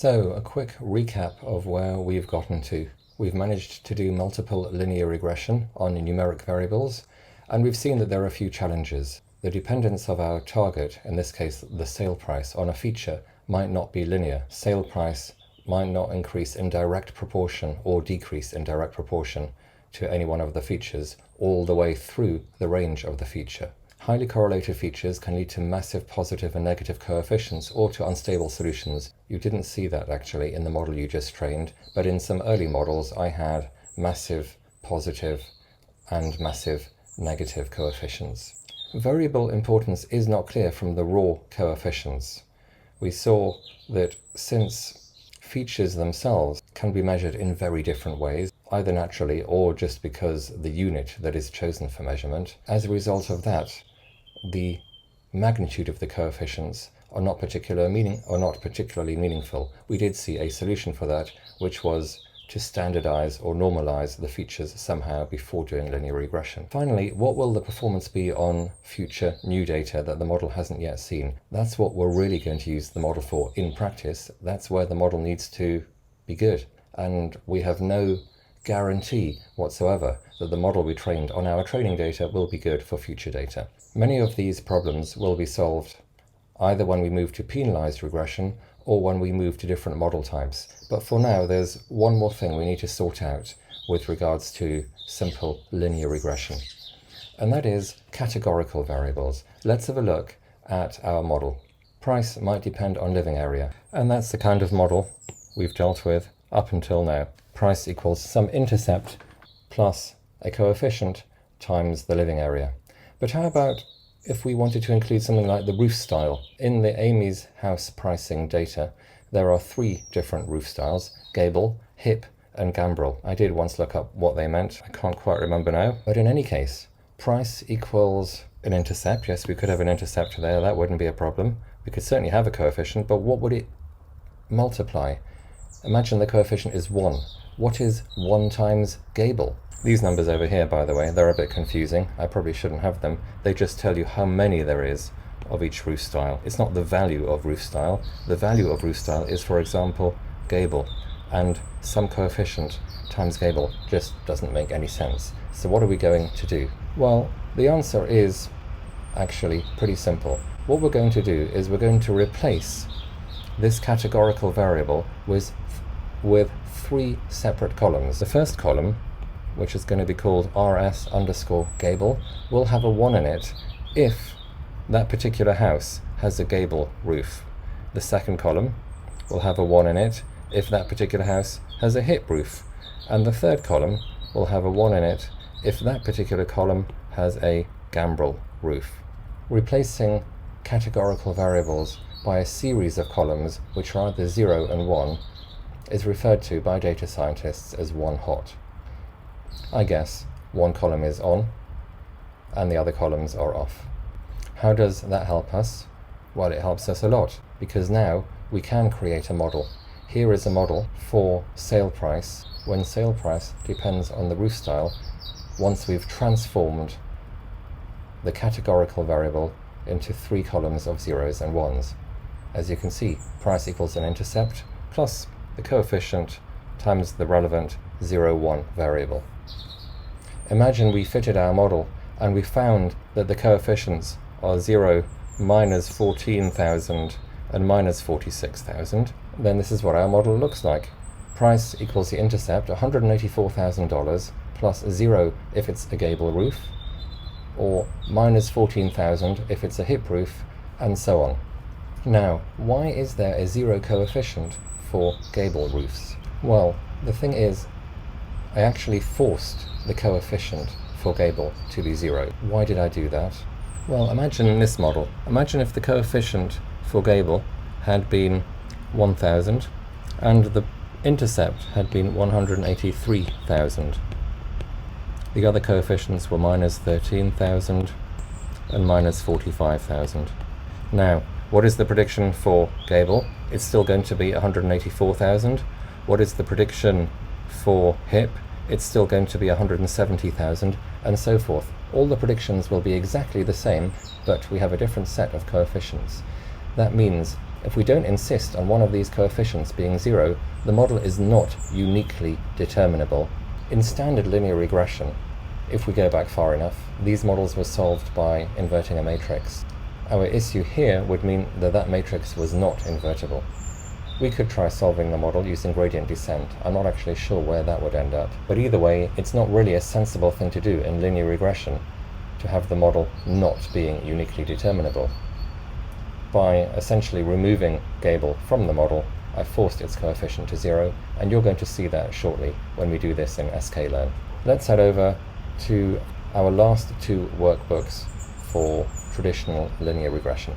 So, a quick recap of where we've gotten to. We've managed to do multiple linear regression on numeric variables, and we've seen that there are a few challenges. The dependence of our target, in this case the sale price, on a feature might not be linear. Sale price might not increase in direct proportion or decrease in direct proportion to any one of the features all the way through the range of the feature. Highly correlated features can lead to massive positive and negative coefficients or to unstable solutions. You didn't see that actually in the model you just trained, but in some early models I had massive positive and massive negative coefficients. Variable importance is not clear from the raw coefficients. We saw that since features themselves can be measured in very different ways, either naturally or just because the unit that is chosen for measurement, as a result of that, the magnitude of the coefficients are not particularly meaningful. We did see a solution for that, which was to standardize or normalize the features somehow before doing linear regression. Finally, what will the performance be on future new data that the model hasn't yet seen? That's what we're really going to use the model for in practice. That's where the model needs to be good. And we have no guarantee whatsoever that the model we trained on our training data will be good for future data. Many of these problems will be solved either when we move to penalized regression or when we move to different model types. But for now, there's one more thing we need to sort out with regards to simple linear regression, and that is categorical variables. Let's have a look at our model. Price might depend on living area, and that's the kind of model we've dealt with up until now. Price equals some intercept plus a coefficient times the living area. But how about if we wanted to include something like the roof style? In the Amy's house pricing data, there are 3 different roof styles: gable, hip, and gambrel. I did once look up what they meant. I can't quite remember now. But in any case, price equals an intercept. Yes, we could have an intercept there. That wouldn't be a problem. We could certainly have a coefficient, but what would it multiply? Imagine the coefficient is 1. What is 1 times gable? These numbers over here, by the way, they're a bit confusing. I probably shouldn't have them. They just tell you how many there is of each roof style. It's not the value of roof style. The value of roof style is, for example, gable, and some coefficient times gable just doesn't make any sense. So what are we going to do? Well, the answer is actually pretty simple. What we're going to do is we're going to replace this categorical variable with 3 separate columns. The first column, which is going to be called rs_gable, will have a 1 in it if that particular house has a gable roof. The second column will have a 1 in it if that particular house has a hip roof. And the third column will have a 1 in it if that particular column has a gambrel roof. Replacing categorical variables by a series of columns which are either 0 and 1 is referred to by data scientists as one-hot. I guess one column is on and the other columns are off. How does that help us? Well, it helps us a lot, because now we can create a model. Here is a model for sale price when sale price depends on the roof style, once we've transformed the categorical variable into 3 columns of 0s and 1s. As you can see, price equals an intercept plus the coefficient times the relevant 0, 1 variable. Imagine we fitted our model and we found that the coefficients are 0, minus 14,000 and minus 46,000. Then this is what our model looks like. Price equals the intercept, $184,000 plus 0 if it's a gable roof, or minus 14,000 if it's a hip roof, and so on. Now, why is there a 0 coefficient for gable roofs? Well, the thing is, I actually forced the coefficient for gable to be 0. Why did I do that? Well, imagine this model. Imagine if the coefficient for gable had been 1,000 and the intercept had been 183,000. The other coefficients were minus 13,000 and minus 45,000. Now, what is the prediction for gable? It's still going to be 184,000. What is the prediction for hip? It's still going to be 170,000, and so forth. All the predictions will be exactly the same, but we have a different set of coefficients. That means If we don't insist on one of these coefficients being 0, the model is not uniquely determinable. In standard linear regression, if we go back far enough, these models were solved by inverting a matrix. Our issue here would mean that that matrix was not invertible. We could try solving the model using gradient descent. I'm not actually sure where that would end up. But either way, it's not really a sensible thing to do in linear regression to have the model not being uniquely determinable. By essentially removing Gable from the model, I forced its coefficient to 0, and you're going to see that shortly when we do this in sklearn. Let's head over to our last two workbooks for traditional linear regression.